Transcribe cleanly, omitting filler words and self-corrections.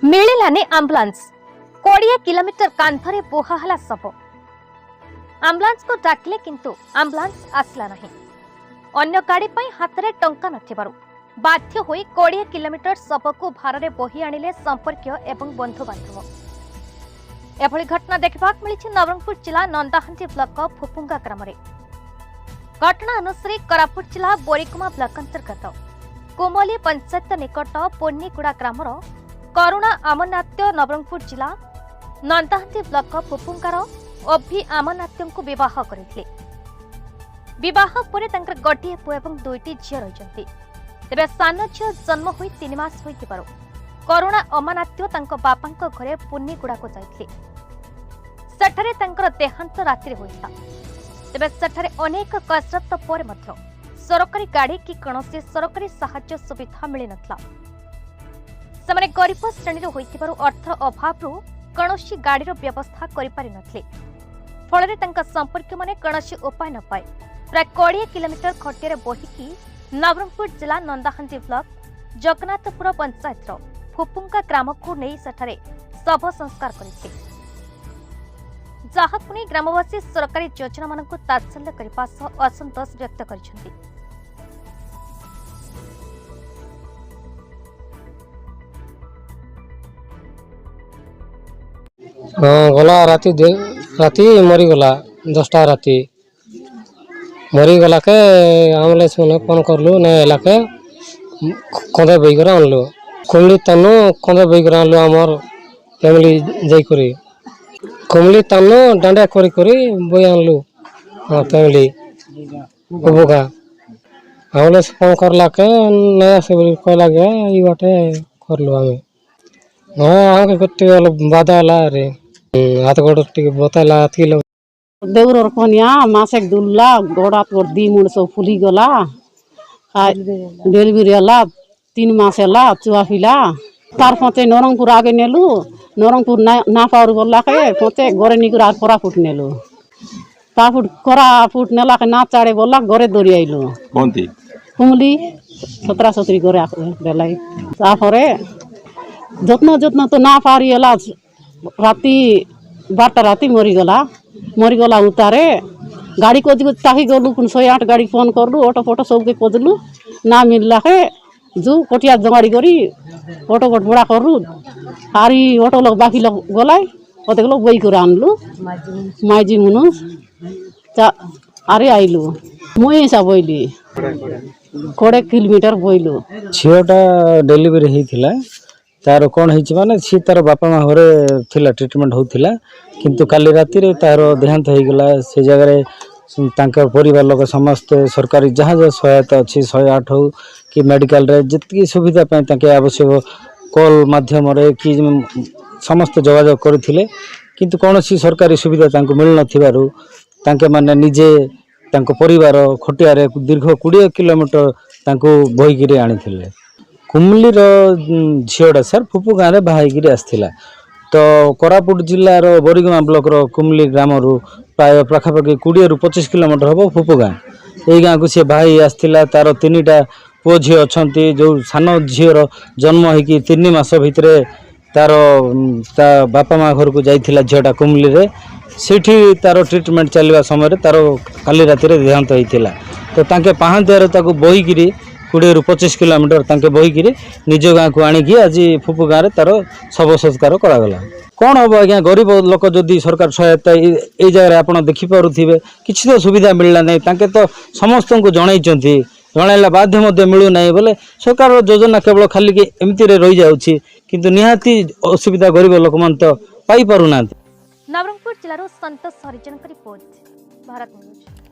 मिलिलानी ambulance 20 kilometre कांथरे बोहाहला शव ambulance को डाकिले किंतु आंबुलांस आसला नहीं अन्य गाड़ी पई हाथ रे टंका नथिबारु बाध्य होई 20 किलोमीटर शव को भारे बोही आनिले संपर्कीय एवं बंधु बांधव। एभली घटना देखबाक मिली नवरंगपुर जिला नंदाहांडी ब्लॉक फुपुंगा ग्राम रे। घटना अनुसार कोरापुट जिला बोरीकुमा ब्लॉक अंतर्गत कुमली पंचायत निकट पोन्नीगुड़ा ग्रामर करुणा आमनात्य नवरंगपुर जिला नंदाहांडी ब्लॉक फुपुंगार अभि आमनात्य को विवाह करथिले। विवाह पर तांकर गोटिए पुଅ एवं दुईटी झियो रहिसंती। तेबे सान झियो जन्म होई 3 मास होइतिबारो करुणा अमनात्य तांको बापांक घरे पोन्नीगुड़ा को जाइथिले। सेठारे तांकर देहांत रात्रि होइता। तेबे सेठारे अनेक कसरत पर मध्य सरकारी गाड़ी की कौनसी सरकारी साहाय्य सुविधा मिली नथला। सेमाने गरीब श्रेणी होइतिबारु अर्थ अभावरु कौनसी गाड़ीर व्यवस्था करि पारि नथले। फଳରେ ତାଙ୍କ ସମ୍ପର୍କୀୟମାନେ କୌଣସି ଉପାୟ ନ ପାଇ ପ୍ରାୟ 20 କିଲୋମିଟର ଖଟିଆରେ ବୋହିକି ନବରଙ୍ଗପୁର ଜିଲ୍ଲା ନନ୍ଦାହାଣ୍ଡି ବ୍ଲକ ଜଗନ୍ନାଥପୁର ପଞ୍ଚାୟତର ଫୁପୁଙ୍ଗା ଗ୍ରାମକୁ ନେଇ ସେଠାରେ ଶବ ସଂସ୍କାର କରିଥିଲେ। ଯାହାକୁ ନେଇ ଗ୍ରାମବାସୀ ସରକାରୀ ଯୋଜନାମାନଙ୍କୁ ତାତ୍ସଲ୍ୟ କରିବା ସହ ଅସନ୍ତୋଷ ବ୍ୟକ୍ତ କରିଛନ୍ତି। गला राती मरीगला 10टा राती मरीगला के आमलेस मैंने फोन करलु ना के कंदे बैगर आनलु कुमली तानु कंदे बैगर आनलु आमर फैमिली जाइकरी कुमली तानु डांडा करी करी बई आनलु फैमिली बुबुगा आमलेस फोन करला के नया से कहला के ई बाटे करलु आमे आगे कटे बाधा रे हाथ गोड़ बताला देउर कनिया मासे दुल्ला गोड़ा पर 2 मुंड सब फुली गला डेलिवरी हला 3 मास हला चुआ फिला तार फते नरंगपुर आगे नेलु नरंगपुर ना पावर गला के फते गरे निकुर आर कोरापुट नेलु कोरापुट नेला के ना चाड़े बोला गरे दौड़ी आइलु कोनती कुमली 17 गरे देलाई ताफरे जत्न जत्न तो ना पारी हला राती 12टा राती मरीगला उतारे गाड़ी को ताकि गलु 108 गाड़ी फोन करलु ऑटो फोटो सबके खोजलु ना मिलला के जो कोटिया जगाड़ी करी ऑटो कोट बड़ा करलु हारी ऑटो लोग बाकी लोग गलाय ओते लोग बई कर आनलु माइजी मुनु अरे आइलु मुई सब बोइली 20 किलोमीटर बोइलु झीटा डेलीवरी होइथिला तार कौन होने सी तार बापा माँ घरे थिला ट्रीटमेंट होता किंतु काली राति रे तार देहांत हो गला से जगह परिवार लोग समस्त सरकारी जहाँ जहाँ सहायता अच्छी 108 हो कि मेडिकल रे जितकी सुविधा पाई आवश्यक कॉल माध्यम रे कि समस्त जोगाजोग करथिले किंतु कौन सी सरकारी सुविधा मिल नथिबारु तांके माने निजे तांको परिवार खटिया रे दीर्घ 20 किलोमीटर तांको बोहीगिरी आनिथिले। कुमलीर झीटा सर फुपु गाँव में बाहर आसला तो कोरापुट जिलार बोरीगुमा ब्लॉक कुमली ग्राम प्राय पाखापाखि 20 ରୁ 25 किलोमीटर हम फुपु गाँ यही गाँव को सी भाई आसला तार 3टा पुओ झी अच्छा जो सान झीर जन्म हो 3 मास भितर तार बापा माँ घर को जाइला झीटा कुमली रे सेठी तार ट्रीटमेंट चलवा समय तार काली राति देहांत होता तो तांके पाहांतियार ताको बोहीगिरी 20 ରୁ 25 किलोमीटर तांके बोहीगिरी निज गाँ को आणिकी आज फुपु गाँव तार शव संस्कार करागला। कौन हम आज्ञा गरीब लोक जदि सरकार सहायता ये जगह आप देखिपे किसी तो सुविधा मिलला नहीं तांके तो समस्त को जनईचंती जनइला बाध्य मिलूना बोले सरकार योजना केवल खाली कि एमती रही जाउछि किंतु निहाती असुविधा गरीब लोक मन तो पाई पारुना। नवरंगपुर जिलार संतोष हरिजन रिपोर्ट भारत न्यूज।